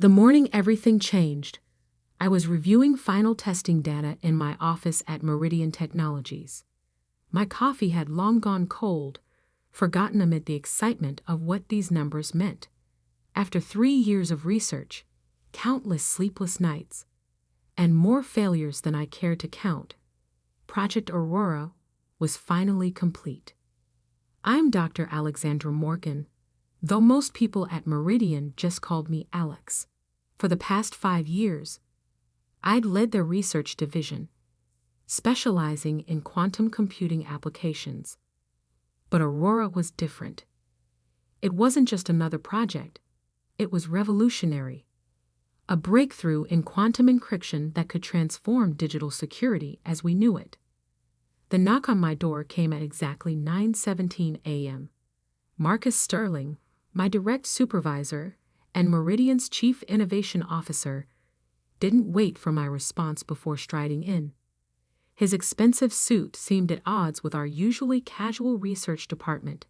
The morning everything changed. I was reviewing final testing data in my office at Meridian Technologies. My coffee had long gone cold, forgotten amid the excitement of what these numbers meant. After 3 years of research, countless sleepless nights, and more failures than I cared to count, Project Aurora was finally complete. I'm Dr. Alexandra Morgan, though most people at Meridian just called me Alex. For the past 5 years, I'd led their research division, specializing in quantum computing applications. But Aurora was different. It wasn't just another project, it was revolutionary. A breakthrough in quantum encryption that could transform digital security as we knew it. The knock on my door came at exactly 9:17 a.m. Marcus Sterling, my direct supervisor and Meridian's chief innovation officer, didn't wait for my response before striding in. His expensive suit seemed at odds with our usually casual research department,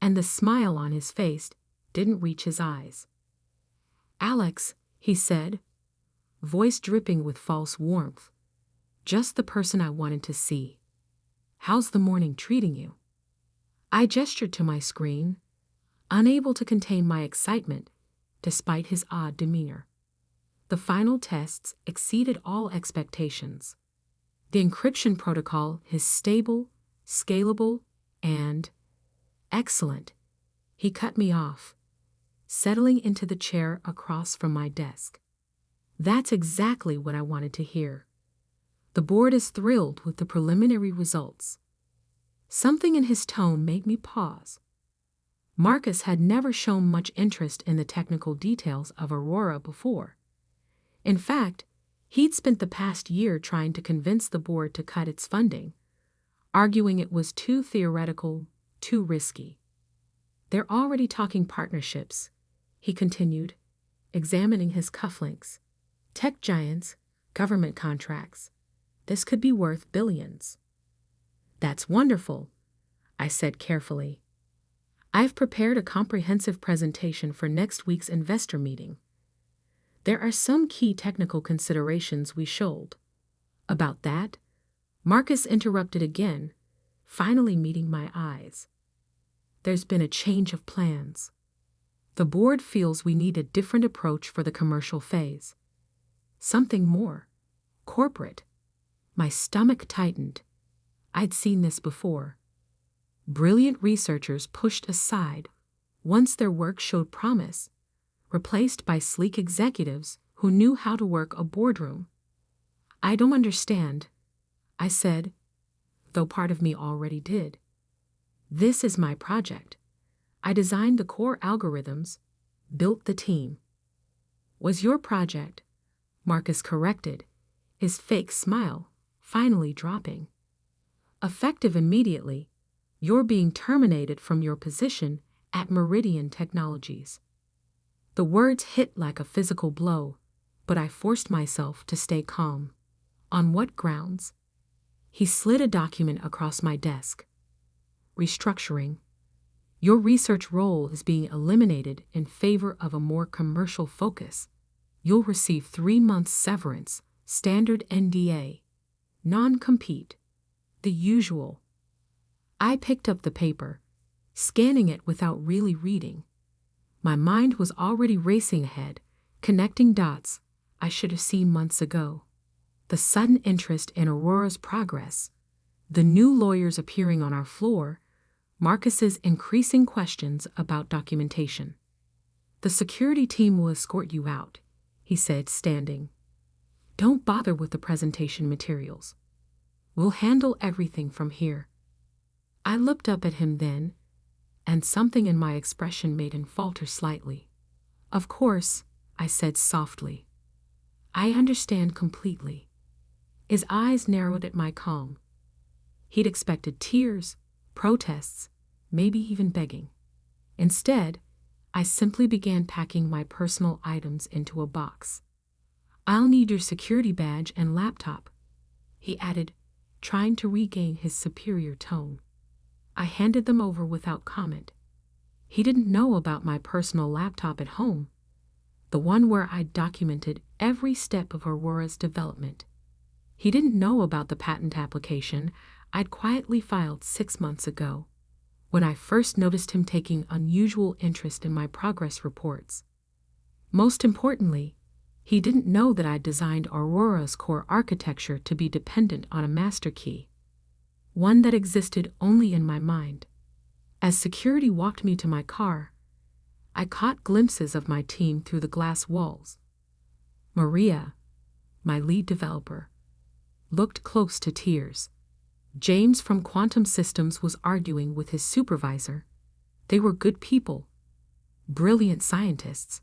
and the smile on his face didn't reach his eyes. "Alex," he said, voice dripping with false warmth. "Just the person I wanted to see. How's the morning treating you?" I gestured to my screen, unable to contain my excitement despite his odd demeanor. The final tests exceeded all expectations. The encryption protocol is stable, scalable, and excellent. He cut me off, settling into the chair across from my desk. That's exactly what I wanted to hear. The board is thrilled with the preliminary results. Something in his tone made me pause. Marcus had never shown much interest in the technical details of Aurora before. In fact, he'd spent the past year trying to convince the board to cut its funding, arguing it was too theoretical, too risky. "They're already talking partnerships," he continued, examining his cufflinks. "Tech giants, government contracts. This could be worth billions." "That's wonderful," I said carefully. "I've prepared a comprehensive presentation for next week's investor meeting. There are some key technical considerations we should." About that, Marcus interrupted again, finally meeting my eyes. "There's been a change of plans. The board feels we need a different approach for the commercial phase. Something more corporate." My stomach tightened. I'd seen this before. Brilliant researchers pushed aside once their work showed promise, replaced by sleek executives who knew how to work a boardroom. "I don't understand," I said, though part of me already did. "This is my project. I designed the core algorithms, built the team." "Was your project," Marcus corrected, his fake smile finally dropping. "Effective immediately, you're being terminated from your position at Meridian Technologies." The words hit like a physical blow, but I forced myself to stay calm. "On what grounds?" He slid a document across my desk. "Restructuring. Your research role is being eliminated in favor of a more commercial focus. You'll receive 3 months severance, standard NDA, non-compete, the usual." I picked up the paper, scanning it without really reading. My mind was already racing ahead, connecting dots I should have seen months ago. The sudden interest in Aurora's progress, the new lawyers appearing on our floor, Marcus's increasing questions about documentation. "The security team will escort you out," he said, standing. "Don't bother with the presentation materials. We'll handle everything from here." I looked up at him then, and something in my expression made him falter slightly. "Of course," I said softly. "I understand completely." His eyes narrowed at my calm. He'd expected tears, protests, maybe even begging. Instead, I simply began packing my personal items into a box. "I'll need your security badge and laptop," he added, trying to regain his superior tone. I handed them over without comment. He didn't know about my personal laptop at home. the one where I'd documented every step of Aurora's development. He didn't know about the patent application I'd quietly filed 6 months ago, when I first noticed him taking unusual interest in my progress reports. Most importantly, he didn't know that I'd designed Aurora's core architecture to be dependent on a master key, one that existed only in my mind. As security walked me to my car, I caught glimpses of my team through the glass walls. Maria, my lead developer, looked close to tears. James from Quantum Systems was arguing with his supervisor. They were good people, brilliant scientists.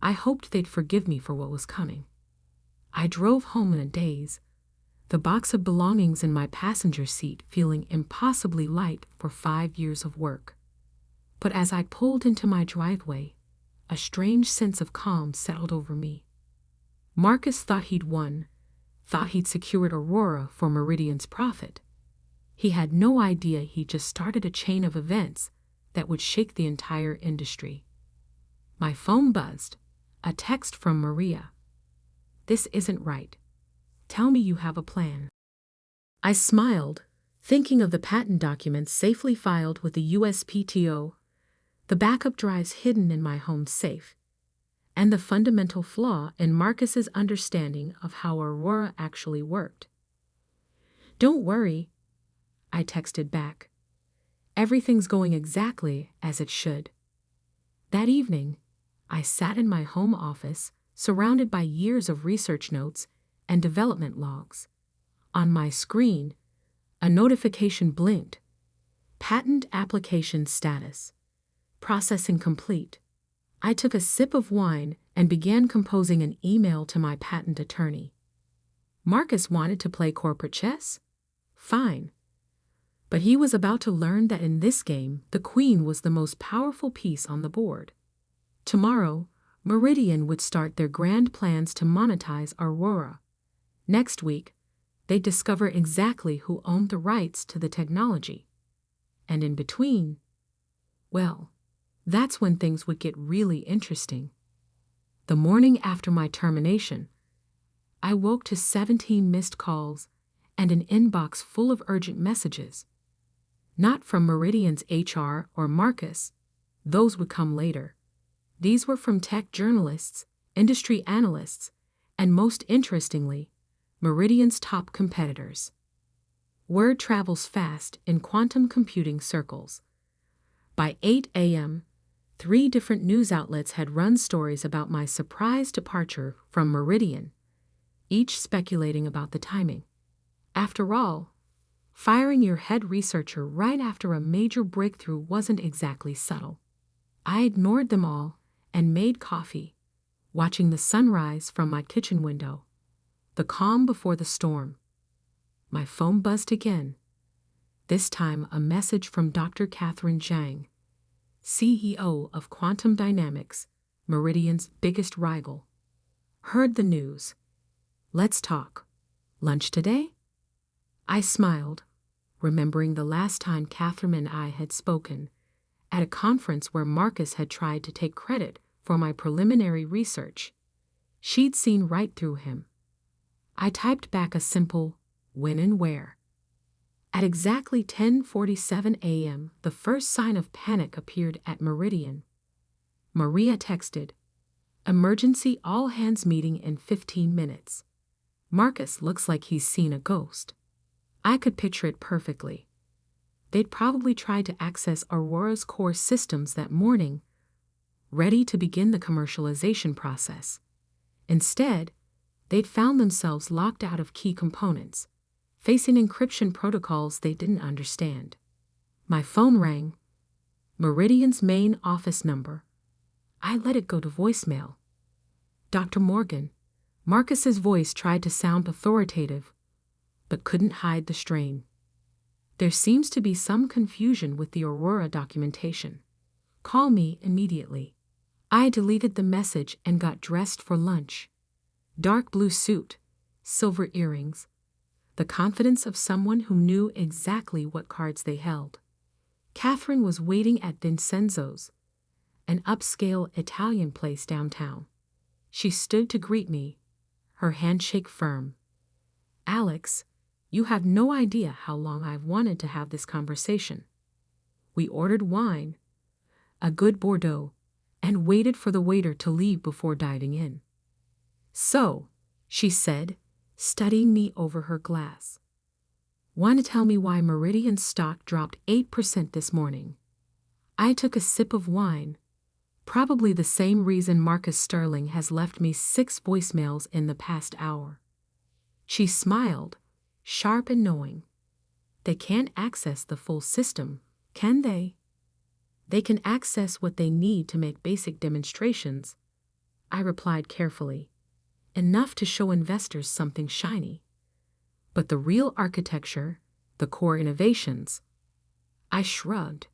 I hoped they'd forgive me for what was coming. I drove home in a daze, the box of belongings in my passenger seat feeling impossibly light for 5 years of work. But as I pulled into my driveway, a strange sense of calm settled over me. Marcus thought he'd won, thought he'd secured Aurora for Meridian's profit. He had no idea he'd just started a chain of events that would shake the entire industry. My phone buzzed, a text from Maria. "This isn't right. Tell me you have a plan." I smiled, thinking of the patent documents safely filed with the USPTO, the backup drives hidden in my home safe, and the fundamental flaw in Marcus's understanding of how Aurora actually worked. "Don't worry," I texted back. "Everything's going exactly as it should." That evening, I sat in my home office, surrounded by years of research notes and development logs. On my screen, a notification blinked. Patent application status. Processing complete. I took a sip of wine and began composing an email to my patent attorney. Marcus wanted to play corporate chess? Fine. But he was about to learn that in this game, the queen was the most powerful piece on the board. Tomorrow, Meridian would start their grand plans to monetize Aurora. Next week, they'd discover exactly who owned the rights to the technology. And in between, well, that's when things would get really interesting. The morning after my termination, I woke to 17 missed calls and an inbox full of urgent messages. Not from Meridian's HR or Marcus, those would come later. These were from tech journalists, industry analysts, and most interestingly, Meridian's top competitors. Word travels fast in quantum computing circles. By 8 a.m., 3 different news outlets had run stories about my surprise departure from Meridian, each speculating about the timing. After all, firing your head researcher right after a major breakthrough wasn't exactly subtle. I ignored them all and made coffee, watching the sunrise from my kitchen window, the calm before the storm. My phone buzzed again, this time a message from Dr. Catherine Zhang, CEO of Quantum Dynamics, Meridian's biggest rival. "Heard the news. Let's talk. Lunch today?" I smiled, remembering the last time Catherine and I had spoken, at a conference where Marcus had tried to take credit for my preliminary research. She'd seen right through him. I typed back a simple, "When and where?" At exactly 10:47 a.m., the first sign of panic appeared at Meridian. Maria texted, "Emergency all-hands meeting in 15 minutes. Marcus looks like he's seen a ghost." I could picture it perfectly. They'd probably tried to access Aurora's core systems that morning, ready to begin the commercialization process. Instead, they'd found themselves locked out of key components, facing encryption protocols they didn't understand. My phone rang. Meridian's main office number. I let it go to voicemail. "Dr. Morgan." Marcus's voice tried to sound authoritative, but couldn't hide the strain. "There seems to be some confusion with the Aurora documentation. Call me immediately." I deleted the message and got dressed for lunch. Dark blue suit, silver earrings, the confidence of someone who knew exactly what cards they held. Catherine was waiting at Vincenzo's, an upscale Italian place downtown. She stood to greet me, her handshake firm. Alex, you have no idea how long I've wanted to have this conversation. We ordered wine, a good Bordeaux, and waited for the waiter to leave before diving in. So, she said, studying me over her glass. Want to tell me why Meridian stock dropped 8% this morning? I took a sip of wine. Probably the same reason Marcus Sterling has left me 6 voicemails in the past hour. She smiled, sharp and knowing. They can't access the full system, can they? They can access what they need to make basic demonstrations, I replied carefully. Enough to show investors something shiny. But the real architecture, the core innovations, I shrugged.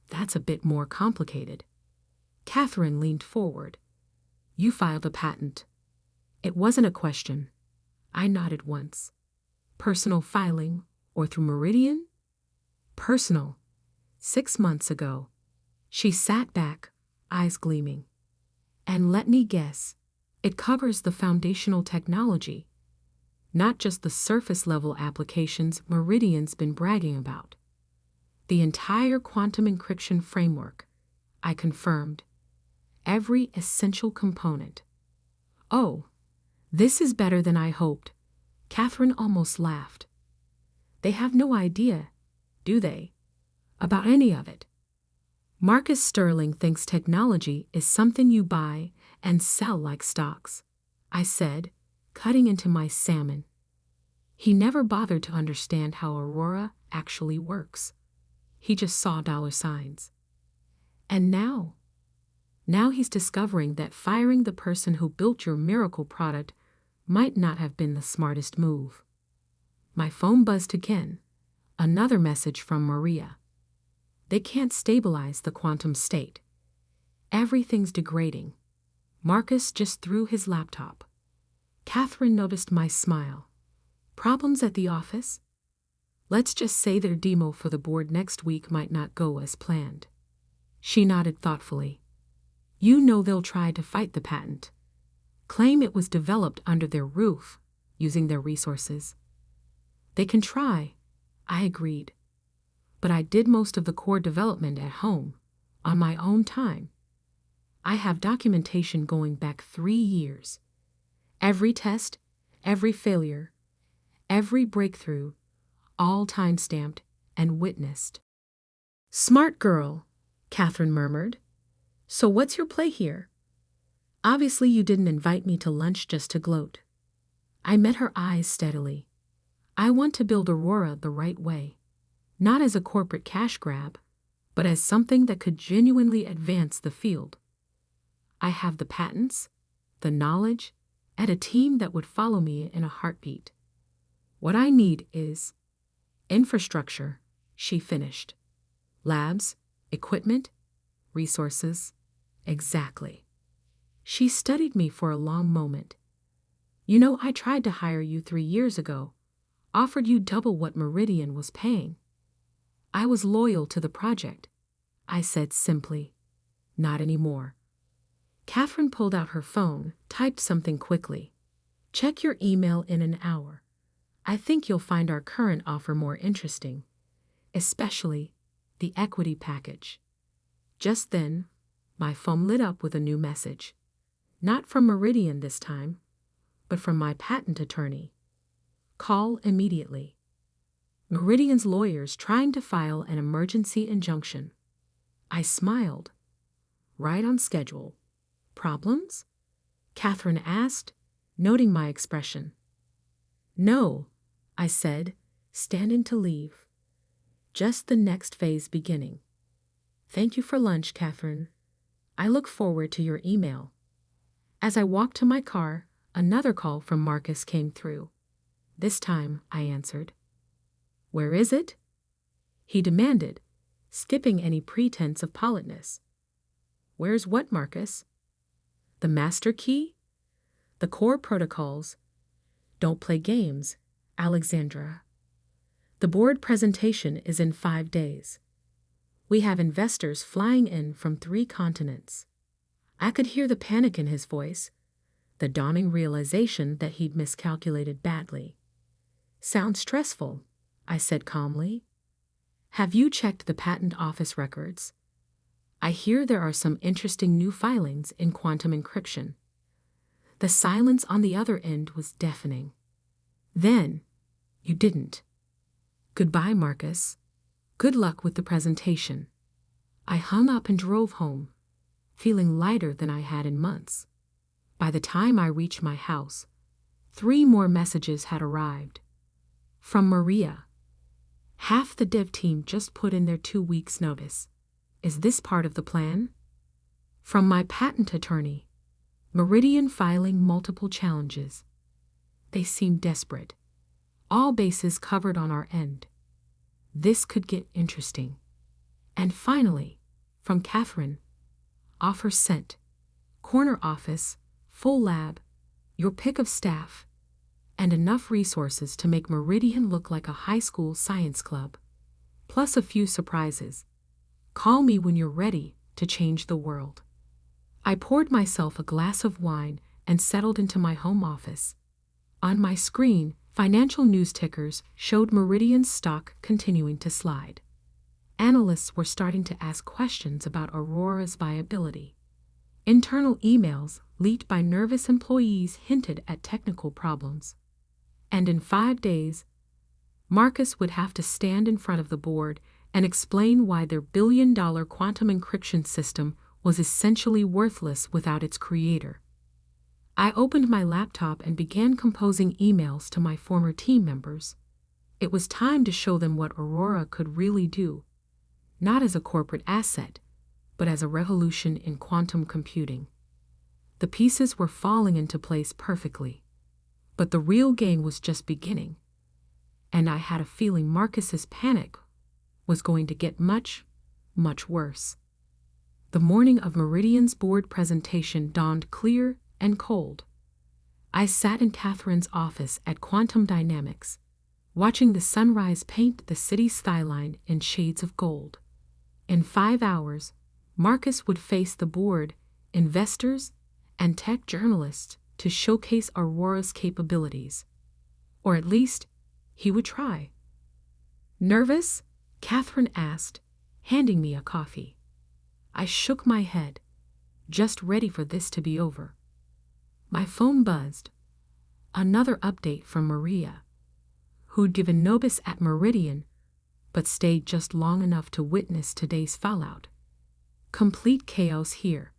That's a bit more complicated. Catherine leaned forward. You filed a patent. It wasn't a question. I nodded once. Personal filing, or through Meridian? Personal. 6 months ago. She sat back, eyes gleaming. And let me guess, it covers the foundational technology, not just the surface-level applications Meridian's been bragging about. The entire quantum encryption framework, I confirmed. Every essential component. Oh, this is better than I hoped. Catherine almost laughed. They have no idea, do they, about any of it. Marcus Sterling thinks technology is something you buy and sell like stocks, I said, cutting into my salmon. He never bothered to understand how Aurora actually works. He just saw dollar signs. And now he's discovering that firing the person who built your miracle product might not have been the smartest move. My phone buzzed again. Another message from Maria. They can't stabilize the quantum state. Everything's degrading. Marcus just threw his laptop. Catherine noticed my smile. Problems at the office? Let's just say their demo for the board next week might not go as planned. She nodded thoughtfully. You know they'll try to fight the patent. Claim it was developed under their roof, using their resources. They can try, I agreed. But I did most of the core development at home, on my own time. I have documentation going back 3 years. Every test, every failure, every breakthrough, all time-stamped and witnessed. Smart girl, Catherine murmured. So what's your play here? Obviously you didn't invite me to lunch just to gloat. I met her eyes steadily. I want to build Aurora the right way. Not as a corporate cash grab, but as something that could genuinely advance the field. I have the patents, the knowledge, and a team that would follow me in a heartbeat. What I need is infrastructure, she finished. Labs, equipment, resources. Exactly. She studied me for a long moment. You know, I tried to hire you 3 years ago, offered you double what Meridian was paying. I was loyal to the project, I said simply. Not anymore. Catherine pulled out her phone, typed something quickly. Check your email in an hour. I think you'll find our current offer more interesting, especially the equity package. Just then, my phone lit up with a new message. Not from Meridian this time, but from my patent attorney. Call immediately. Meridian's lawyers trying to file an emergency injunction. I smiled. Right on schedule. Problems? Catherine asked, noting my expression. No, I said, standing to leave. Just the next phase beginning. Thank you for lunch, Catherine. I look forward to your email. As I walked to my car, another call from Marcus came through. This time, I answered. Where is it? He demanded, skipping any pretense of politeness. Where's what, Marcus? The master key? The core protocols. Don't play games, Alexandra. The board presentation is in 5 days. We have investors flying in from 3 continents. I could hear the panic in his voice, the dawning realization that he'd miscalculated badly. "Sounds stressful," I said calmly. "Have you checked the patent office records? I hear there are some interesting new filings in quantum encryption." The silence on the other end was deafening. "Then, you didn't. Goodbye, Marcus. Good luck with the presentation." I hung up and drove home, feeling lighter than I had in months. By the time I reached my house, 3 more messages had arrived. From Maria. "Half the dev team just put in their 2 weeks' notice. Is this part of the plan?" From my patent attorney. "Meridian filing multiple challenges." They seemed desperate. All bases covered on our end. This could get interesting. And finally, from Catherine. "Offer sent. Corner office, full lab, your pick of staff, and enough resources to make Meridian look like a high school science club. Plus a few surprises. Call me when you're ready to change the world." I poured myself a glass of wine and settled into my home office. On my screen, financial news tickers showed Meridian's stock continuing to slide. Analysts were starting to ask questions about Aurora's viability. Internal emails leaked by nervous employees hinted at technical problems. And in 5 days, Marcus would have to stand in front of the board and explain why their billion-dollar quantum encryption system was essentially worthless without its creator. I opened my laptop and began composing emails to my former team members. It was time to show them what Aurora could really do, not as a corporate asset, but as a revolution in quantum computing. The pieces were falling into place perfectly, but the real game was just beginning, and I had a feeling Marcus's panic was going to get much, much worse. The morning of Meridian's board presentation dawned clear and cold. I sat in Catherine's office at Quantum Dynamics, watching the sunrise paint the city's skyline in shades of gold. In 5 hours, Marcus would face the board, investors, and tech journalists to showcase Aurora's capabilities. Or at least, he would try. "Nervous?" Catherine asked, handing me a coffee. I shook my head, just ready for this to be over. My phone buzzed. Another update from Maria, who'd given notice at Meridian, but stayed just long enough to witness today's fallout. "Complete chaos here.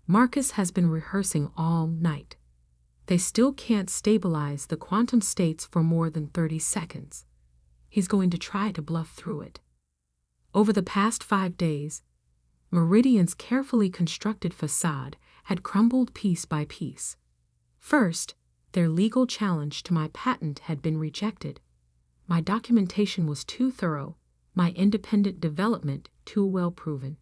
Marcus has been rehearsing all night. They still can't stabilize the quantum states for more than 30 seconds. He's going to try to bluff through it." Over the past 5 days, Meridian's carefully constructed facade had crumbled piece by piece. First, their legal challenge to my patent had been rejected. My documentation was too thorough, my independent development too well proven.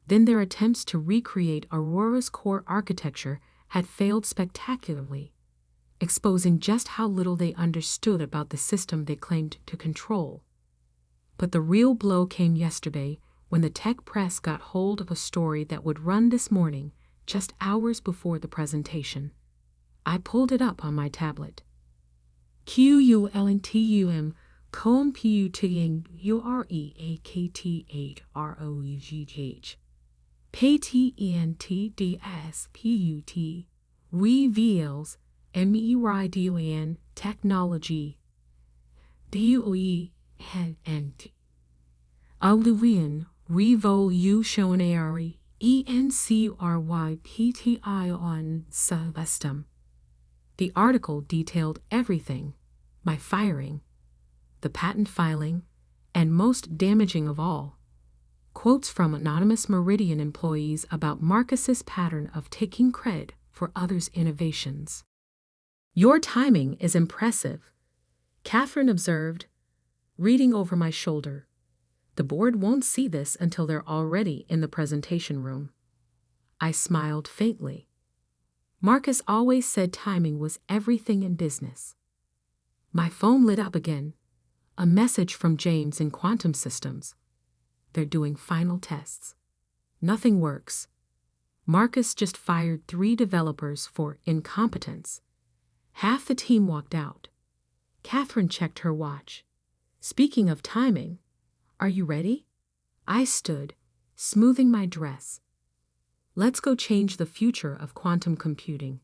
Then their attempts to recreate Aurora's core architecture had failed spectacularly, exposing just how little they understood about the system they claimed to control. But the real blow came yesterday when the tech press got hold of a story that would run this morning, just hours before the presentation. I pulled it up on my tablet. QULNTUM COMPUTING UREAKTHROUGH PATENTDSPUT reveals MERIDIAN Technology DOE and Alluvian Revolutionary ENCRYPTION Subestum. The article detailed everything: my firing, the patent filing, and most damaging of all, quotes from anonymous Meridian employees about Marcus's pattern of taking credit for others' innovations. "Your timing is impressive," Catherine observed, reading over my shoulder. "The board won't see this until they're already in the presentation room." I smiled faintly. Marcus always said timing was everything in business. My phone lit up again. A message from James in Quantum Systems. "They're doing final tests. Nothing works. Marcus just fired 3 developers for incompetence. Half the team walked out. Catherine checked her watch. Speaking of timing, are you ready? I stood, smoothing my dress. Let's go change the future of quantum computing.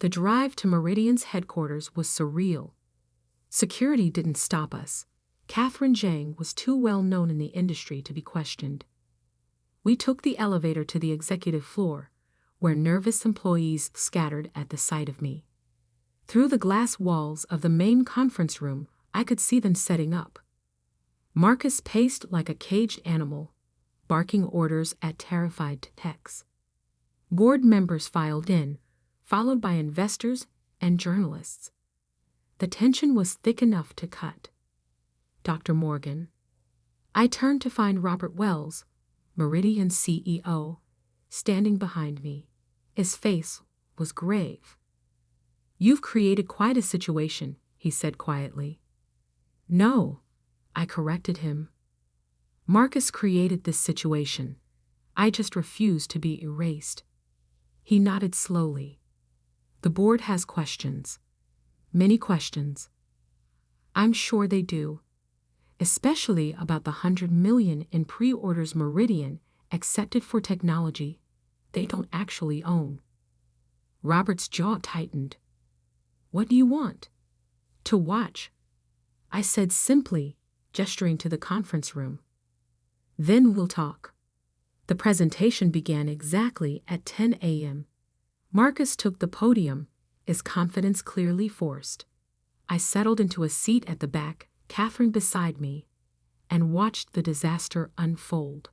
The drive to Meridian's headquarters was surreal. Security didn't stop us. Catherine Zhang was too well known in the industry to be questioned. We took the elevator to the executive floor, where nervous employees scattered at the sight of me. Through the glass walls of the main conference room, I could see them setting up. Marcus paced like a caged animal, barking orders at terrified techs. Board members filed in, followed by investors and journalists. The tension was thick enough to cut. Dr. Morgan. I turned to find Robert Wells, Meridian CEO, standing behind me. His face was grave. You've created quite a situation, he said quietly. No, I corrected him. Marcus created this situation. I just refuse to be erased. He nodded slowly. The board has questions. Many questions. I'm sure they do. Especially about the 100 million in pre-orders Meridian accepted for technology they don't actually own. Robert's jaw tightened. What do you want? To watch, I said simply, gesturing to the conference room. Then we'll talk. The presentation began exactly at 10 a.m. Marcus took the podium, his confidence clearly forced. I settled into a seat at the back, Catherine beside me, and watched the disaster unfold.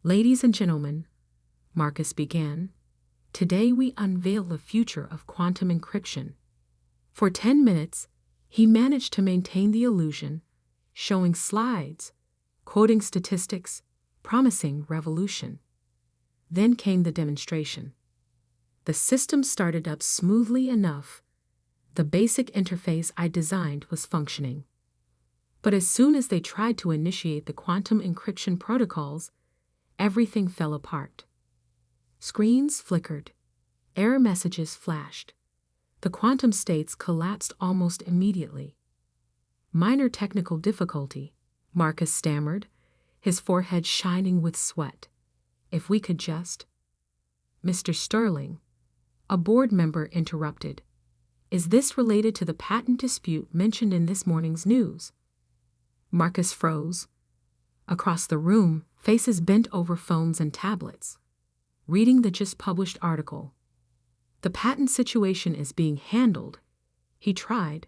Ladies and gentlemen, Marcus began, today we unveil the future of quantum encryption. For 10 minutes, he managed to maintain the illusion, showing slides, quoting statistics, promising revolution. Then came the demonstration. The system started up smoothly enough. The basic interface I designed was functioning. But as soon as they tried to initiate the quantum encryption protocols, everything fell apart. Screens flickered. Error messages flashed. The quantum states collapsed almost immediately. Minor technical difficulty, Marcus stammered, his forehead shining with sweat. If we could just... Mr. Sterling, a board member interrupted. Is this related to the patent dispute mentioned in this morning's news? Marcus froze. Across the room, faces bent over phones and tablets, reading the just-published article. The patent situation is being handled. He tried,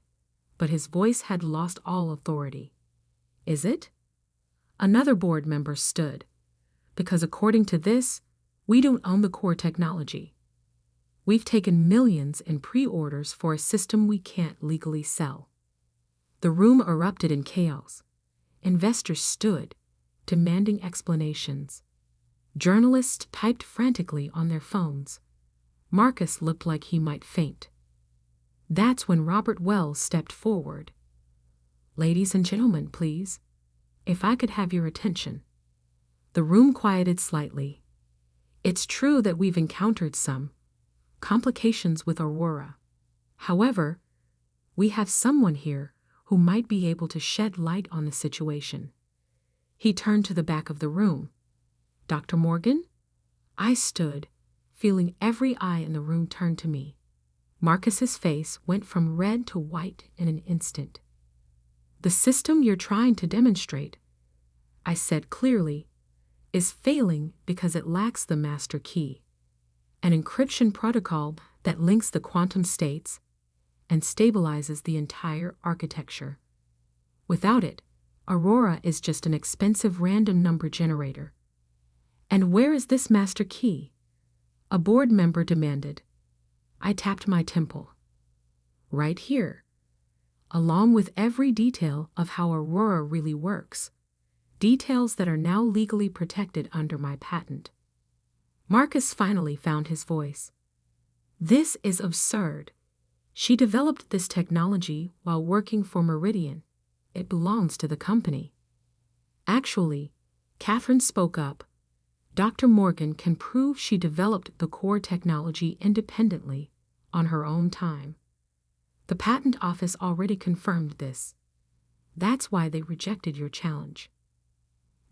but his voice had lost all authority. Is it? Another board member stood. Because according to this, we don't own the core technology. We've taken millions in pre-orders for a system we can't legally sell. The room erupted in chaos. Investors stood, demanding explanations. Journalists typed frantically on their phones. Marcus looked like he might faint. That's when Robert Wells stepped forward. Ladies and gentlemen, please, if I could have your attention. The room quieted slightly. It's true that we've encountered some complications with Aurora. However, we have someone here who might be able to shed light on the situation. He turned to the back of the room. Dr. Morgan? I stood, feeling every eye in the room turn to me. Marcus's face went from red to white in an instant. The system you're trying to demonstrate, I said clearly, is failing because it lacks the master key, an encryption protocol that links the quantum states and stabilizes the entire architecture. Without it, Aurora is just an expensive random number generator. And where is this master key? A board member demanded. I tapped my temple. Right here, along with every detail of how Aurora really works, details that are now legally protected under my patent. Marcus finally found his voice. This is absurd. She developed this technology while working for Meridian. It belongs to the company. Actually, Catherine spoke up. Dr. Morgan can prove she developed the core technology independently, on her own time. The patent office already confirmed this. That's why they rejected your challenge.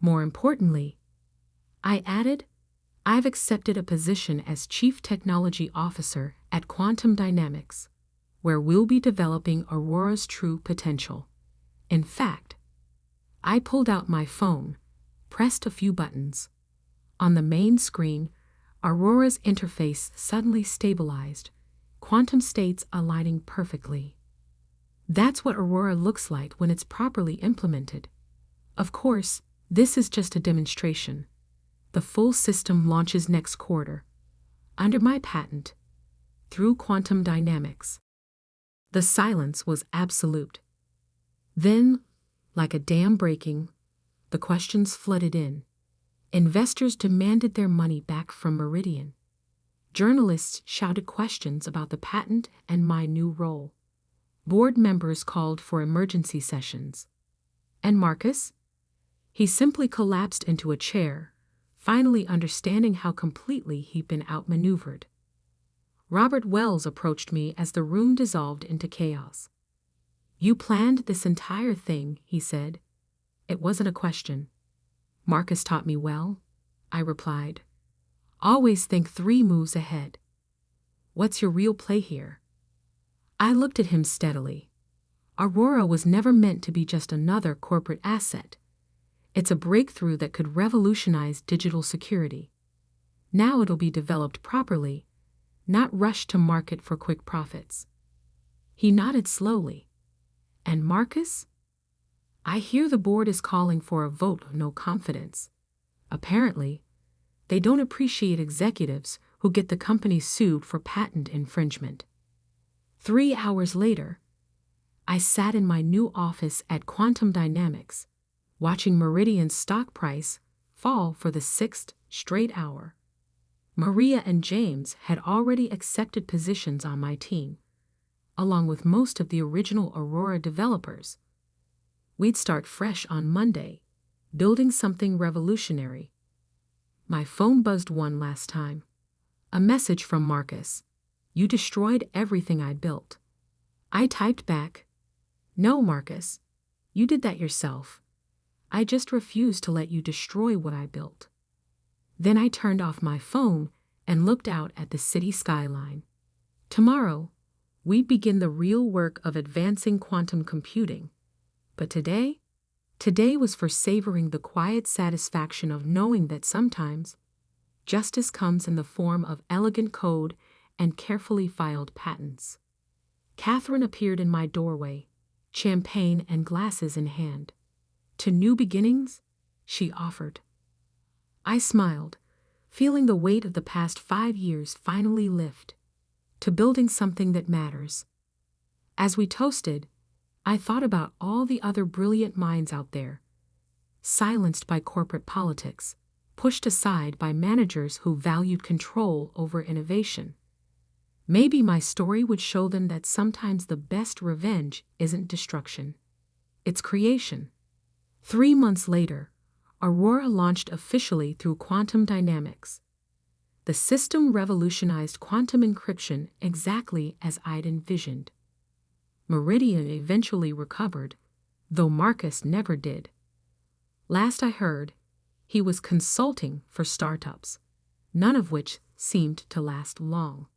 More importantly, I added, I've accepted a position as Chief Technology Officer at Quantum Dynamics, where we'll be developing Aurora's true potential. In fact, I pulled out my phone, pressed a few buttons. On the main screen, Aurora's interface suddenly stabilized, quantum states aligning perfectly. That's what Aurora looks like when it's properly implemented. Of course, this is just a demonstration. The full system launches next quarter, under my patent, through quantum dynamics. The silence was absolute. Then, like a dam breaking, the questions flooded in. Investors demanded their money back from Meridian. Journalists shouted questions about the patent and my new role. Board members called for emergency sessions. And Marcus? He simply collapsed into a chair, finally understanding how completely he'd been outmaneuvered. Robert Wells approached me as the room dissolved into chaos. "You planned this entire thing," he said. It wasn't a question. "Marcus taught me well," I replied. "Always think 3 moves ahead. What's your real play here?" I looked at him steadily. Aurora was never meant to be just another corporate asset. It's a breakthrough that could revolutionize digital security. Now it'll be developed properly, not rushed to market for quick profits. He nodded slowly. "And Marcus? I hear the board is calling for a vote of no confidence. Apparently, they don't appreciate executives who get the company sued for patent infringement." 3 hours later, I sat in my new office at Quantum Dynamics, watching Meridian's stock price fall for the 6th straight hour. Maria and James had already accepted positions on my team, along with most of the original Aurora developers. We'd start fresh on Monday, building something revolutionary. My phone buzzed one last time. A message from Marcus. "You destroyed everything I built." I typed back, "No, Marcus, you did that yourself. I just refused to let you destroy what I built." Then I turned off my phone and looked out at the city skyline. Tomorrow, we begin the real work of advancing quantum computing. But today was for savoring the quiet satisfaction of knowing that sometimes justice comes in the form of elegant code and carefully filed patents. Catherine appeared in my doorway, champagne and glasses in hand. "To new beginnings?" she offered. I smiled, feeling the weight of the past 5 years finally lift. To building something that matters. As we toasted, I thought about all the other brilliant minds out there, silenced by corporate politics, pushed aside by managers who valued control over innovation. Maybe my story would show them that sometimes the best revenge isn't destruction. It's creation. 3 months later, Aurora launched officially through Quantum Dynamics. The system revolutionized quantum encryption exactly as I'd envisioned. Meridian eventually recovered, though Marcus never did. Last I heard, he was consulting for startups, none of which seemed to last long.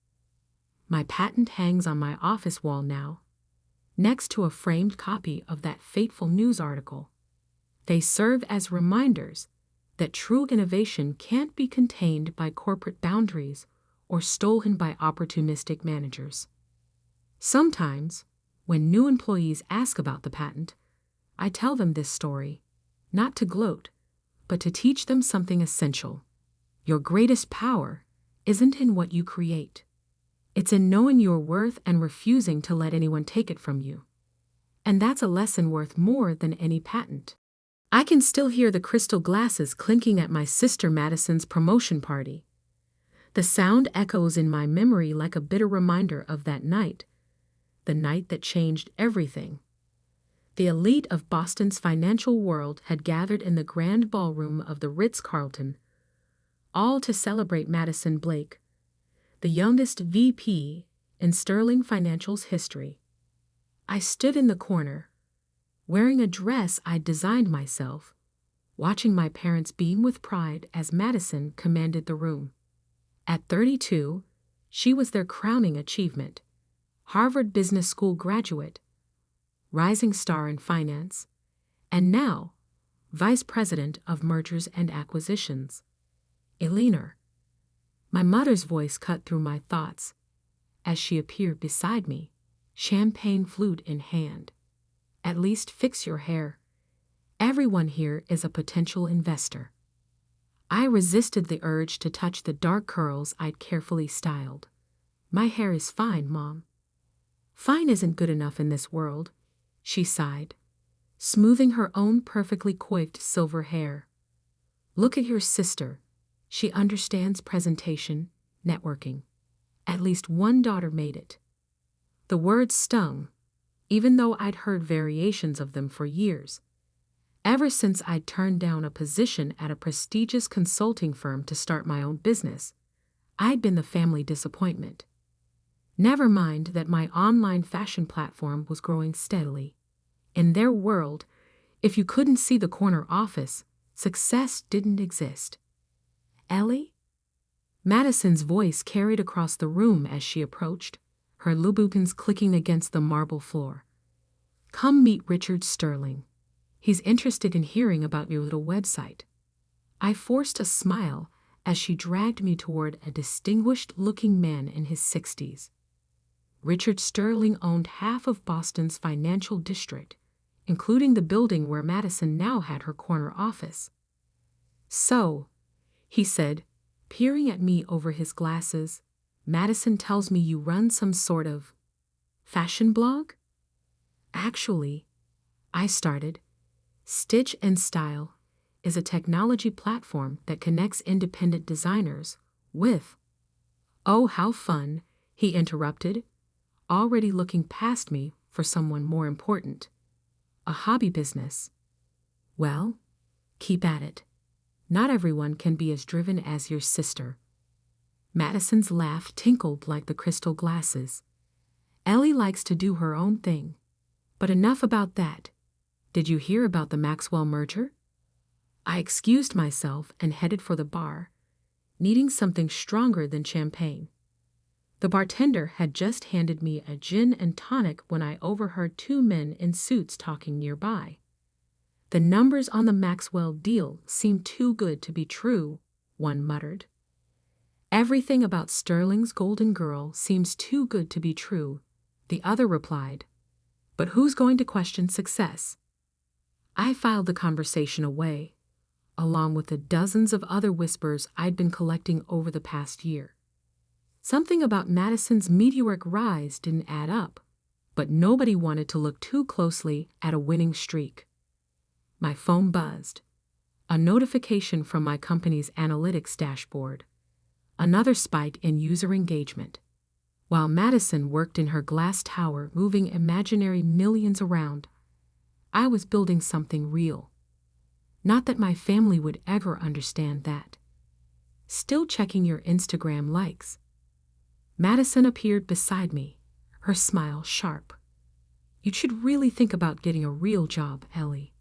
My patent hangs on my office wall now, next to a framed copy of that fateful news article. They serve as reminders that true innovation can't be contained by corporate boundaries or stolen by opportunistic managers. Sometimes, when new employees ask about the patent, I tell them this story, not to gloat, but to teach them something essential. Your greatest power isn't in what you create. It's in knowing your worth and refusing to let anyone take it from you. And that's a lesson worth more than any patent. I can still hear the crystal glasses clinking at my sister Madison's promotion party. The sound echoes in my memory like a bitter reminder of that night, the night that changed everything. The elite of Boston's financial world had gathered in the grand ballroom of the Ritz-Carlton, all to celebrate Madison Blake, the youngest VP in Sterling Financial's history. I stood in the corner, wearing a dress I'd designed myself, watching my parents beam with pride as Madison commanded the room. At 32, she was their crowning achievement. Harvard Business School graduate, rising star in finance, and now Vice President of Mergers and Acquisitions. Eleanor. My mother's voice cut through my thoughts as she appeared beside me, champagne flute in hand. At least fix your hair. Everyone here is a potential investor. I resisted the urge to touch the dark curls I'd carefully styled. My hair is fine, Mom. Fine isn't good enough in this world, she sighed, smoothing her own perfectly coiffed silver hair. Look at your sister. She understands presentation, networking. At least one daughter made it. The words stung, even though I'd heard variations of them for years. Ever since I'd turned down a position at a prestigious consulting firm to start my own business, I'd been the family disappointment. Never mind that my online fashion platform was growing steadily. In their world, if you couldn't see the corner office, success didn't exist. Ellie? Madison's voice carried across the room as she approached, her Louboutins clicking against the marble floor. Come meet Richard Sterling. He's interested in hearing about your little website. I forced a smile as she dragged me toward a distinguished-looking man in his 60s. Richard Sterling owned half of Boston's financial district, including the building where Madison now had her corner office. So, he said, peering at me over his glasses, Madison tells me you run some sort of fashion blog? Actually, I started. Stitch and Style is a technology platform that connects independent designers with... Oh, how fun, he interrupted, already looking past me for someone more important. A hobby business. Well, keep at it. Not everyone can be as driven as your sister. Madison's laugh tinkled like the crystal glasses. Ellie likes to do her own thing. But enough about that. Did you hear about the Maxwell merger? I excused myself and headed for the bar, needing something stronger than champagne. The bartender had just handed me a gin and tonic when I overheard two men in suits talking nearby. The numbers on the Maxwell deal seemed too good to be true, one muttered. Everything about Sterling's golden girl seems too good to be true, the other replied. But who's going to question success? I filed the conversation away, along with the dozens of other whispers I'd been collecting over the past year. Something about Madison's meteoric rise didn't add up, but nobody wanted to look too closely at a winning streak. My phone buzzed. A notification from my company's analytics dashboard. Another spike in user engagement. While Madison worked in her glass tower moving imaginary millions around, I was building something real. Not that my family would ever understand that. Still checking your Instagram likes. Madison appeared beside me, her smile sharp. You should really think about getting a real job, Ellie.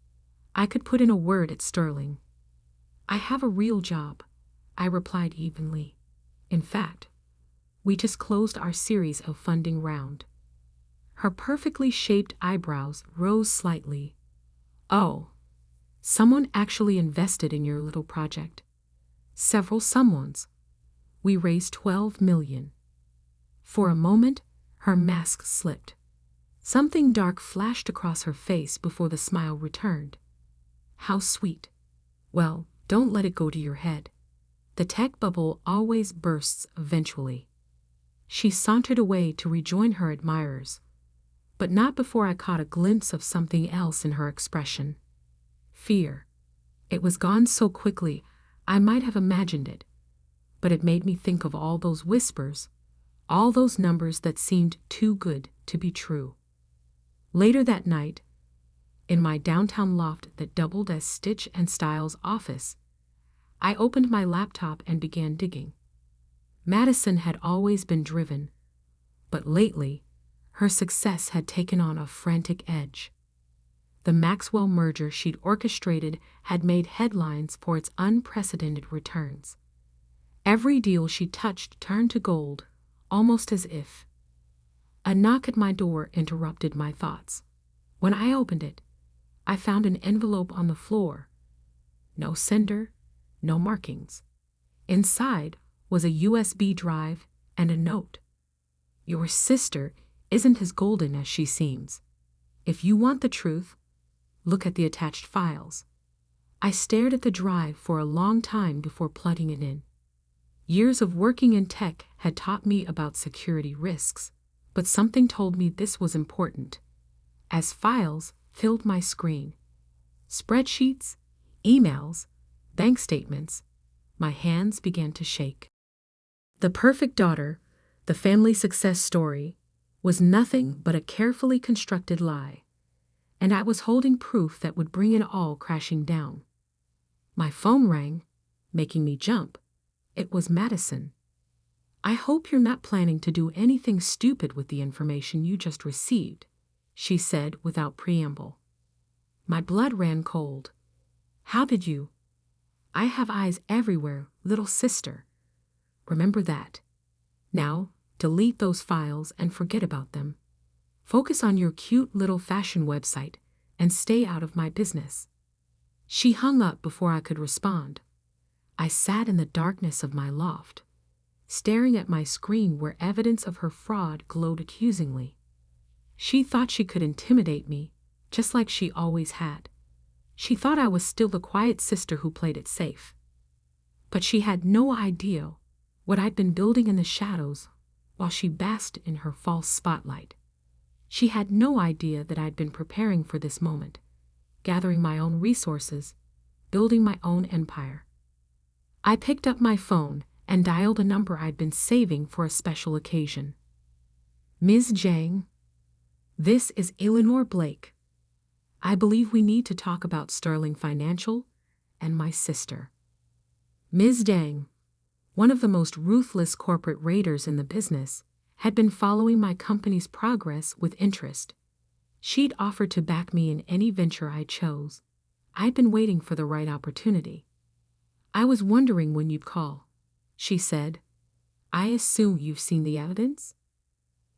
I could put in a word at Sterling. I have a real job, I replied evenly. In fact, we just closed our series of funding round. Her perfectly shaped eyebrows rose slightly. Oh, someone actually invested in your little project. Several someones. We raised $12 million. For a moment, her mask slipped. Something dark flashed across her face before the smile returned. How sweet. Well, don't let it go to your head. The tech bubble always bursts eventually. She sauntered away to rejoin her admirers, but not before I caught a glimpse of something else in her expression. Fear. It was gone so quickly, I might have imagined it, but it made me think of all those whispers, all those numbers that seemed too good to be true. Later that night, in my downtown loft that doubled as Stitch and Style's office, I opened my laptop and began digging. Madison had always been driven, but lately, her success had taken on a frantic edge. The Maxwell merger she'd orchestrated had made headlines for its unprecedented returns. Every deal she touched turned to gold, almost as if. A knock at my door interrupted my thoughts. When I opened it, I found an envelope on the floor. No sender, no markings. Inside was a USB drive and a note. Your sister isn't as golden as she seems. If you want the truth, look at the attached files. I stared at the drive for a long time before plugging it in. Years of working in tech had taught me about security risks, but something told me this was important. As files filled my screen, spreadsheets, emails, bank statements, my hands began to shake. The perfect daughter, the family success story, was nothing but a carefully constructed lie, and I was holding proof that would bring it all crashing down. My phone rang, making me jump. It was Madison. I hope you're not planning to do anything stupid with the information you just received, she said without preamble. My blood ran cold. How did you? I have eyes everywhere, little sister. Remember that. Now, delete those files and forget about them. Focus on your cute little fashion website and stay out of my business. She hung up before I could respond. I sat in the darkness of my loft, staring at my screen where evidence of her fraud glowed accusingly. She thought she could intimidate me, just like she always had. She thought I was still the quiet sister who played it safe. But she had no idea what I'd been building in the shadows while she basked in her false spotlight. She had no idea that I'd been preparing for this moment, gathering my own resources, building my own empire. I picked up my phone and dialed a number I'd been saving for a special occasion. Ms. Jang, this is Eleanor Blake. I believe we need to talk about Sterling Financial and my sister. Ms. Dang, one of the most ruthless corporate raiders in the business, had been following my company's progress with interest. She'd offered to back me in any venture I chose. I'd been waiting for the right opportunity. I was wondering when you'd call, she said. I assume you've seen the evidence?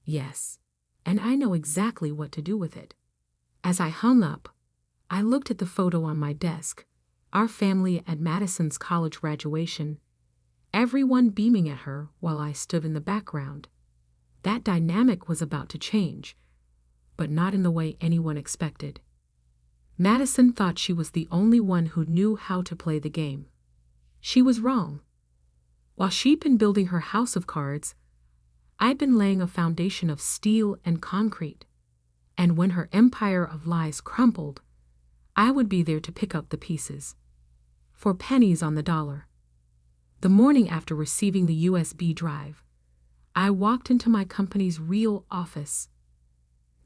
Yes, and I know exactly what to do with it. As I hung up, I looked at the photo on my desk, our family at Madison's college graduation, everyone beaming at her while I stood in the background. That dynamic was about to change, but not in the way anyone expected. Madison thought she was the only one who knew how to play the game. She was wrong. While she'd been building her house of cards, I'd been laying a foundation of steel and concrete. And when her empire of lies crumbled, I would be there to pick up the pieces. For pennies on the dollar. The morning after receiving the USB drive, I walked into my company's real office.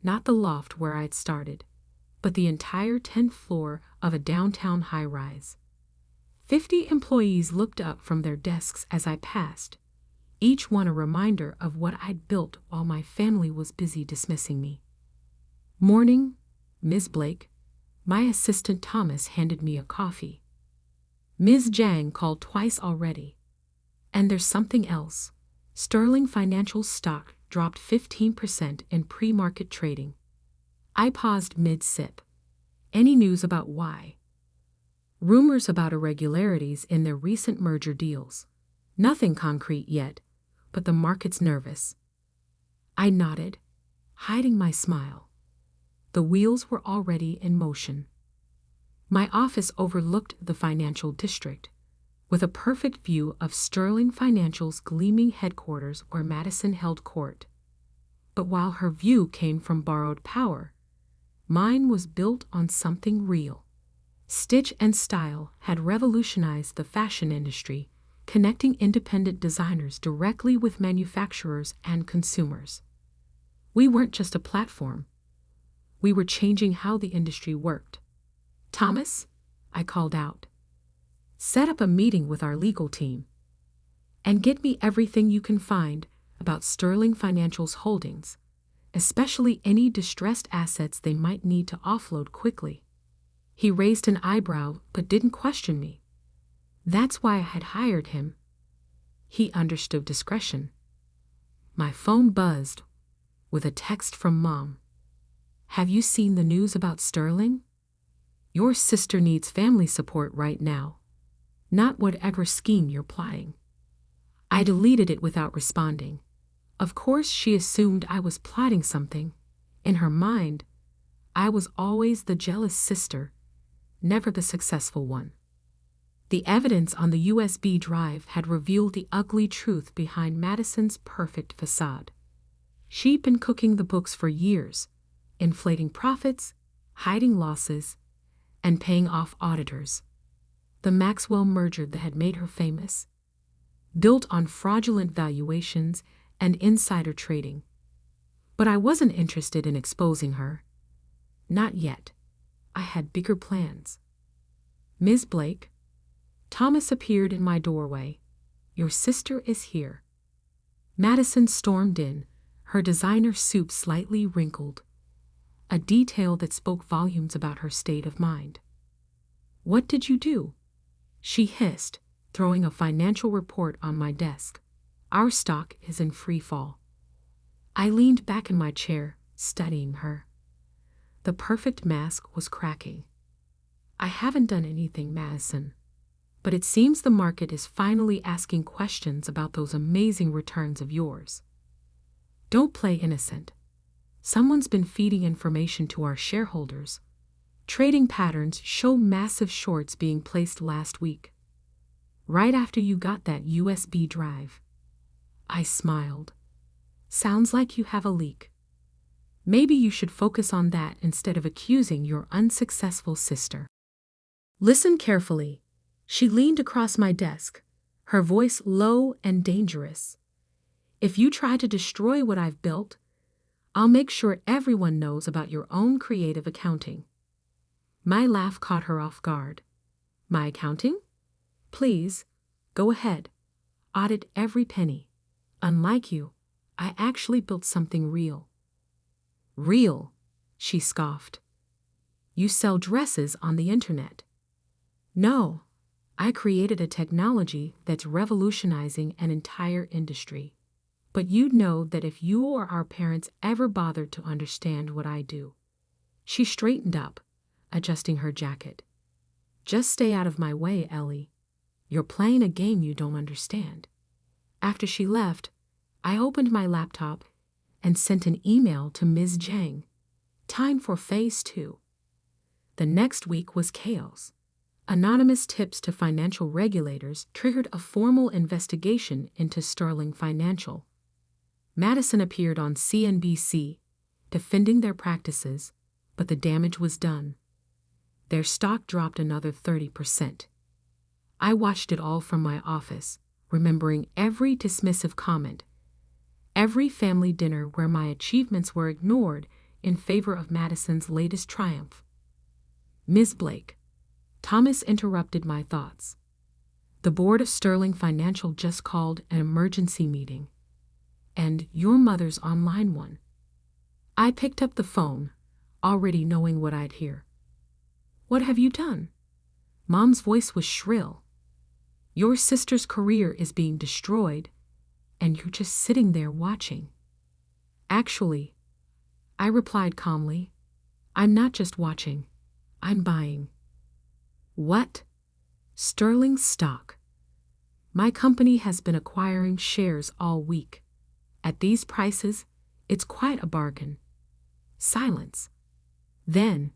Not the loft where I'd started, but the entire 10th floor of a downtown high-rise. 50 employees looked up from their desks as I passed, each one a reminder of what I'd built while my family was busy dismissing me. Morning, Ms. Blake. My assistant Thomas handed me a coffee. Ms. Jang called twice already. And there's something else. Sterling Financial stock dropped 15% in pre-market trading. I paused mid-sip. Any news about why? Rumors about irregularities in their recent merger deals. Nothing concrete yet, but the market's nervous. I nodded, hiding my smile. The wheels were already in motion. My office overlooked the financial district, with a perfect view of Sterling Financial's gleaming headquarters where Madison held court. But while her view came from borrowed power, mine was built on something real. Stitch and Style had revolutionized the fashion industry, connecting independent designers directly with manufacturers and consumers. We weren't just a platform. We were changing how the industry worked. Thomas, I called out. Set up a meeting with our legal team. And get me everything you can find about Sterling Financial's holdings, especially any distressed assets they might need to offload quickly. He raised an eyebrow but didn't question me. That's why I had hired him. He understood discretion. My phone buzzed with a text from Mom. Have you seen the news about Sterling? Your sister needs family support right now, not whatever scheme you're plotting. I deleted it without responding. Of course, she assumed I was plotting something. In her mind, I was always the jealous sister, never the successful one. The evidence on the USB drive had revealed the ugly truth behind Madison's perfect facade. She'd been cooking the books for years, inflating profits, hiding losses, and paying off auditors. The Maxwell merger that had made her famous, built on fraudulent valuations and insider trading. But I wasn't interested in exposing her. Not yet. I had bigger plans. Ms. Blake, Thomas appeared in my doorway. Your sister is here. Madison stormed in, her designer suit slightly wrinkled, a detail that spoke volumes about her state of mind. What did you do? She hissed, throwing a financial report on my desk. Our stock is in free fall. I leaned back in my chair, studying her. The perfect mask was cracking. I haven't done anything, Madison. But it seems the market is finally asking questions about those amazing returns of yours. Don't play innocent. Someone's been feeding information to our shareholders. Trading patterns show massive shorts being placed last week, right after you got that USB drive. I smiled. Sounds like you have a leak. Maybe you should focus on that instead of accusing your unsuccessful sister. Listen carefully. She leaned across my desk, her voice low and dangerous. If you try to destroy what I've built, I'll make sure everyone knows about your own creative accounting. My laugh caught her off guard. My accounting? Please, go ahead. Audit every penny. Unlike you, I actually built something real. Real, she scoffed. You sell dresses on the internet. No, I created a technology that's revolutionizing an entire industry. But you'd know that if you or our parents ever bothered to understand what I do. She straightened up, adjusting her jacket. Just stay out of my way, Ellie. You're playing a game you don't understand. After she left, I opened my laptop and sent an email to Ms. Jang. Time for phase 2. The next week was chaos. Anonymous tips to financial regulators triggered a formal investigation into Sterling Financial. Madison appeared on CNBC, defending their practices, but the damage was done. Their stock dropped another 30%. I watched it all from my office, remembering every dismissive comment, every family dinner where my achievements were ignored in favor of Madison's latest triumph. Ms. Blake, Thomas interrupted my thoughts. The board of Sterling Financial just called an emergency meeting. And your mother's online one. I picked up the phone, already knowing what I'd hear. What have you done? Mom's voice was shrill. Your sister's career is being destroyed, and you're just sitting there watching. Actually, I replied calmly, I'm not just watching, I'm buying. What? Sterling stock. My company has been acquiring shares all week. At these prices, it's quite a bargain. Silence. Then,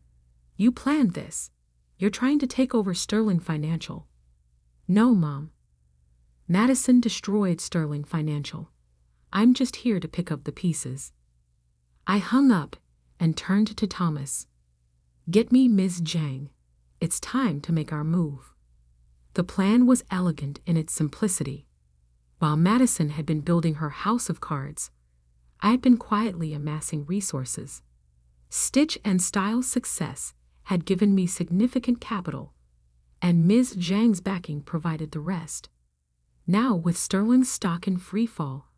you planned this. You're trying to take over Sterling Financial. No, Mom. Madison destroyed Sterling Financial. I'm just here to pick up the pieces. I hung up and turned to Thomas. Get me Ms. Jang. It's time to make our move. The plan was elegant in its simplicity. While Madison had been building her house of cards, I had been quietly amassing resources. Stitch and Style's success had given me significant capital, and Ms. Zhang's backing provided the rest. Now, with Sterling's stock in free fall,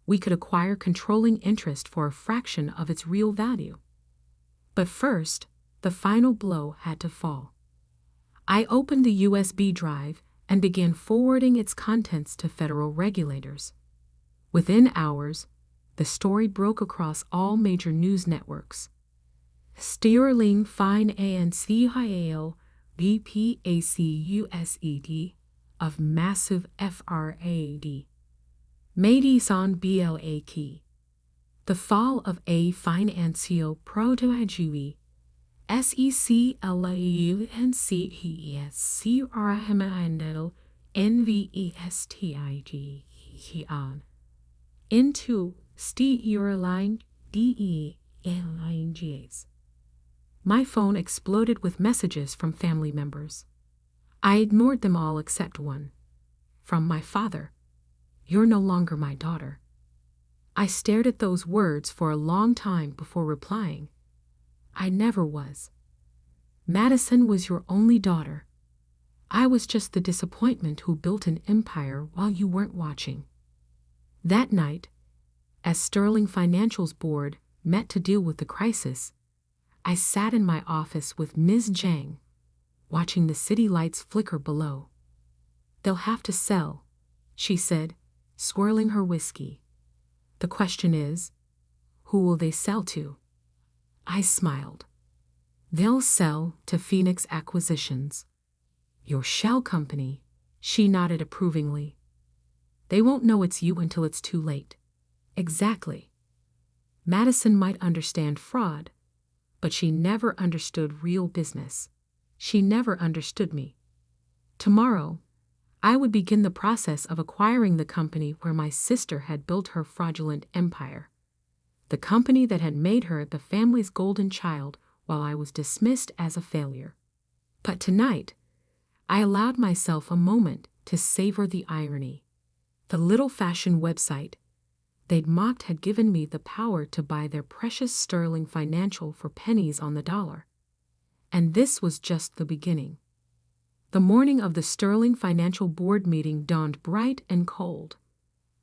we could acquire controlling interest for a fraction of its real value. But first, the final blow had to fall. I opened the USB drive and began forwarding its contents to federal regulators. Within hours, the story broke across all major news networks. Sterling Financial BPACUSED of massive FRAD. Meridian BLAK. The fall of a financial prototype. SECLAUNCESCRMINDL NVESTIG into Sterling DELINGs. My phone exploded with messages from family members. I ignored them all except one. From my father. "You're no longer my daughter." I stared at those words for a long time before replying. "I never was. Madison was your only daughter. I was just the disappointment who built an empire while you weren't watching." That night, as Sterling Financial's board met to deal with the crisis, I sat in my office with Ms. Zhang, watching the city lights flicker below. "They'll have to sell," she said, swirling her whiskey. "The question is, who will they sell to?" I smiled. "They'll sell to Phoenix Acquisitions." "Your shell company," she nodded approvingly. "They won't know it's you until it's too late." "Exactly. Madison might understand fraud, but she never understood real business. She never understood me. Tomorrow, I would begin the process of acquiring the company where my sister had built her fraudulent empire. The company that had made her the family's golden child while I was dismissed as a failure. But tonight, I allowed myself a moment to savor the irony. The little fashion website they'd mocked had given me the power to buy their precious Sterling Financial for pennies on the dollar. And this was just the beginning. The morning of the Sterling Financial board meeting dawned bright and cold.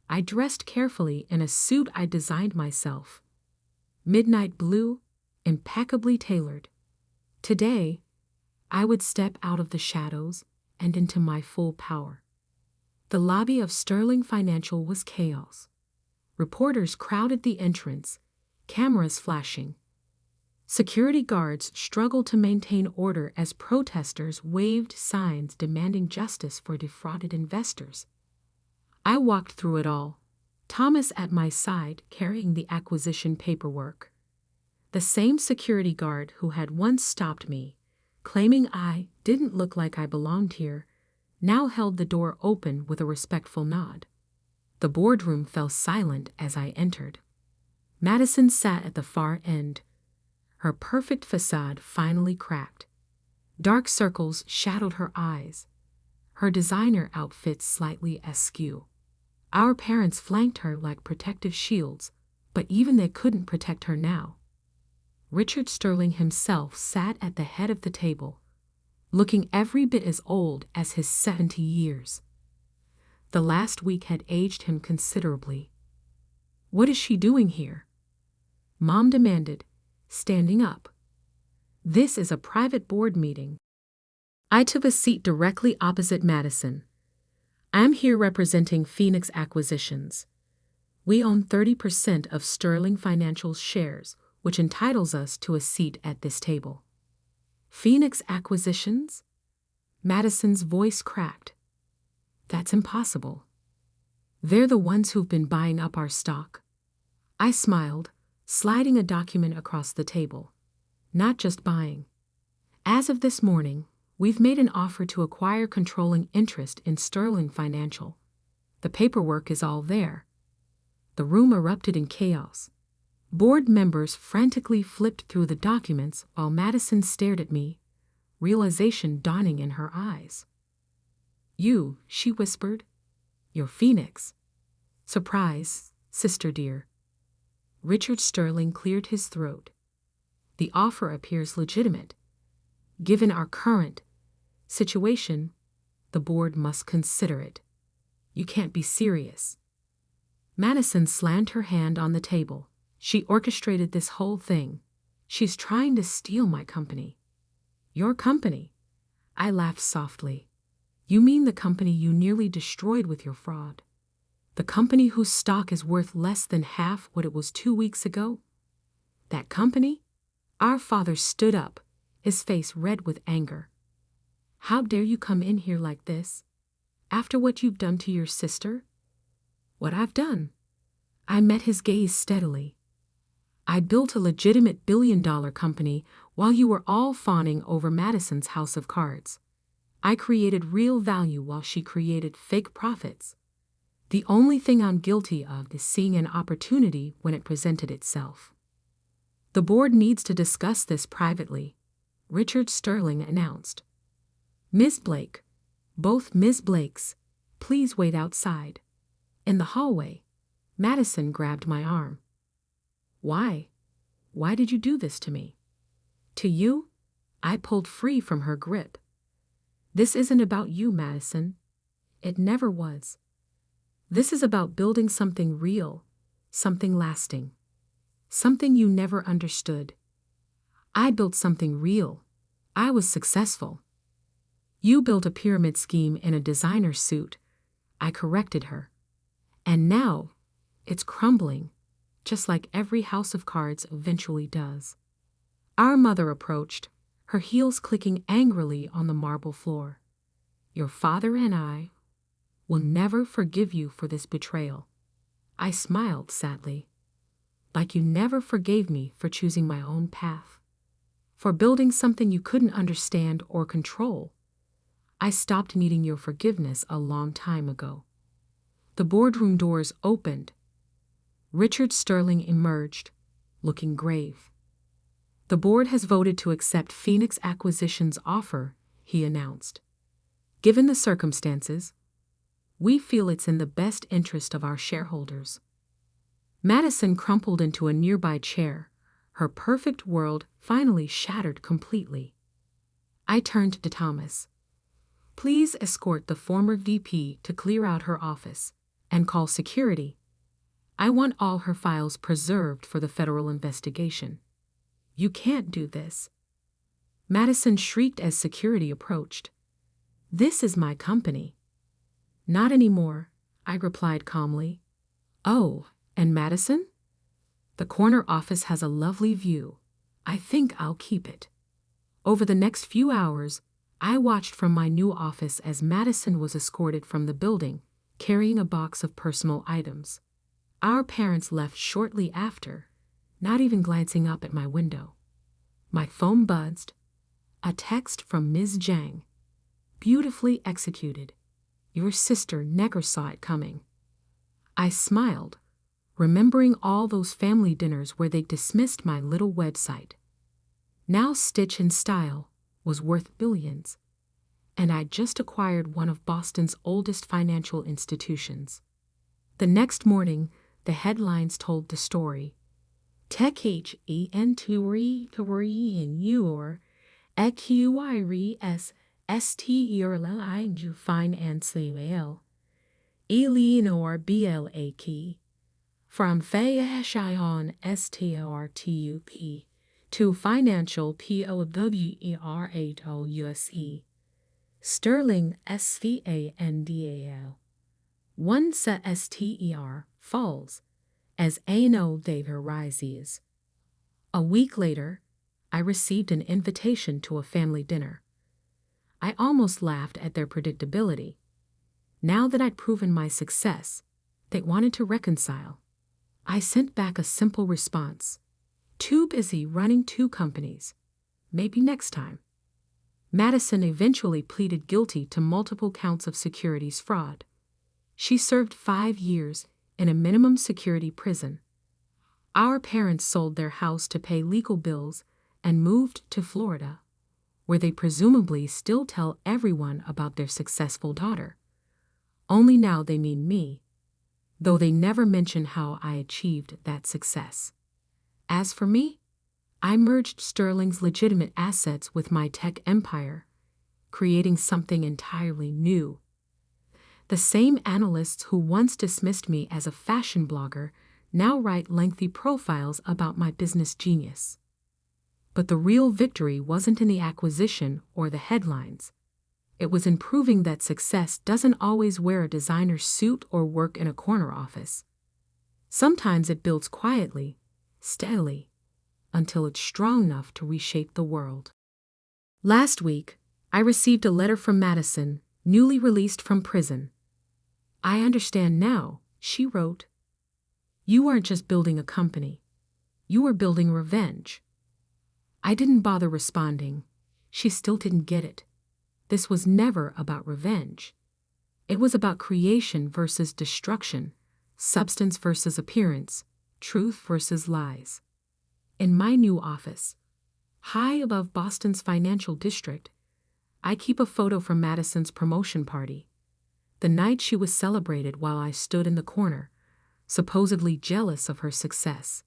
I dressed carefully in a suit I designed myself. Midnight blue, impeccably tailored. Today, I would step out of the shadows and into my full power. The lobby of Sterling Financial was chaos. Reporters crowded the entrance, cameras flashing. Security guards struggled to maintain order as protesters waved signs demanding justice for defrauded investors. I walked through it all, Thomas at my side carrying the acquisition paperwork. The same security guard who had once stopped me, claiming I didn't look like I belonged here, now held the door open with a respectful nod. The boardroom fell silent as I entered. Madison sat at the far end. Her perfect facade finally cracked. Dark circles shadowed her eyes. Her designer outfit slightly askew. Our parents flanked her like protective shields, but even they couldn't protect her now. Richard Sterling himself sat at the head of the table, looking every bit as old as his 70 years. The last week had aged him considerably. "What is she doing here?" Mom demanded, standing up. "This is a private board meeting." I took a seat directly opposite Madison. "I'm here representing Phoenix Acquisitions. We own 30% of Sterling Financial's shares, which entitles us to a seat at this table." "Phoenix Acquisitions?" Madison's voice cracked. "That's impossible. They're the ones who've been buying up our stock." I smiled, sliding a document across the table. "Not just buying. As of this morning, we've made an offer to acquire controlling interest in Sterling Financial. The paperwork is all there." The room erupted in chaos. Board members frantically flipped through the documents while Madison stared at me, realization dawning in her eyes. "You," she whispered. "You're Phoenix. Surprise, sister dear." Richard Sterling cleared his throat. "The offer appears legitimate. Given our current situation, the board must consider it. You can't be serious. Madison slammed her hand on the table. She orchestrated this whole thing. She's trying to steal my company. Your company? I laughed softly. You mean the company you nearly destroyed with your fraud? The company whose stock is worth less than half what it was 2 weeks ago? That company? Our father stood up, his face red with anger. How dare you come in here like this? After what you've done to your sister? What I've done? I met his gaze steadily. I built a legitimate billion-dollar company while you were all fawning over Madison's house of cards. I created real value while she created fake profits. The only thing I'm guilty of is seeing an opportunity when it presented itself. The board needs to discuss this privately, Richard Sterling announced. Ms. Blake, both Ms. Blakes, please wait outside. In the hallway, Madison grabbed my arm. Why? Why did you do this to me? To you? I pulled free from her grip. This isn't about you, Madison. It never was. This is about building something real, something lasting, something you never understood. I built something real. I was successful. You built a pyramid scheme in a designer suit. I corrected her. And now, it's crumbling, just like every house of cards eventually does. Our mother approached, her heels clicking angrily on the marble floor. Your father and I will never forgive you for this betrayal. I smiled sadly, like you never forgave me for choosing my own path, for building something you couldn't understand or control. I stopped needing your forgiveness a long time ago. The boardroom doors opened. Richard Sterling emerged, looking grave. The board has voted to accept Phoenix Acquisition's offer, he announced. Given the circumstances, we feel it's in the best interest of our shareholders. Madison crumpled into a nearby chair, her perfect world finally shattered completely. I turned to Thomas. Please escort the former VP to clear out her office and call security. I want all her files preserved for the federal investigation. You can't do this. Madison shrieked as security approached. This is my company. Not anymore, I replied calmly. Oh, and Madison? The corner office has a lovely view. I think I'll keep it. Over the next few hours, I watched from my new office as Madison was escorted from the building, carrying a box of personal items. Our parents left shortly after, not even glancing up at my window. My phone buzzed. A text from Ms. Zhang. Beautifully executed. Your sister never saw it coming. I smiled, remembering all those family dinners where they dismissed my little website. Now Stitch in Style was worth billions, and I'd just acquired one of Boston's oldest financial institutions. The next morning, the headlines told the story. Tech in your EQIRES STERLING financial Eleanor BLAK from Fayion STRTUP to financial POWERATOUSE Sterling SVANDAL 1 STER falls as ANO Daver rises. A week later, I received an invitation to a family dinner. I almost laughed at their predictability. Now that I'd proven my success, they wanted to reconcile. I sent back a simple response. Too busy running 2 companies. Maybe next time. Madison eventually pleaded guilty to multiple counts of securities fraud. She served 5 years in a minimum security prison. Our parents sold their house to pay legal bills and moved to Florida, where they presumably still tell everyone about their successful daughter. Only now they mean me, though they never mention how I achieved that success. As for me, I merged Sterling's legitimate assets with my tech empire, creating something entirely new. The same analysts who once dismissed me as a fashion blogger now write lengthy profiles about my business genius. But the real victory wasn't in the acquisition or the headlines. It was in proving that success doesn't always wear a designer suit or work in a corner office. Sometimes it builds quietly, steadily, until it's strong enough to reshape the world. Last week, I received a letter from Madison, newly released from prison. "I understand now," she wrote. "You aren't just building a company. You are building revenge." I didn't bother responding. She still didn't get it. This was never about revenge. It was about creation versus destruction, substance versus appearance, truth versus lies. In my new office, high above Boston's financial district, I keep a photo from Madison's promotion party, the night she was celebrated while I stood in the corner, supposedly jealous of her success.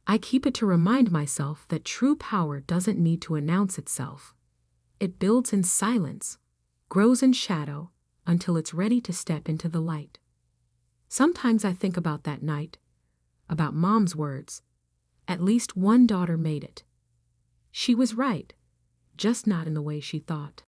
I keep it to remind myself that true power doesn't need to announce itself. It builds in silence, grows in shadow, until it's ready to step into the light. Sometimes I think about that night, about Mom's words. At least one daughter made it. She was right, just not in the way she thought.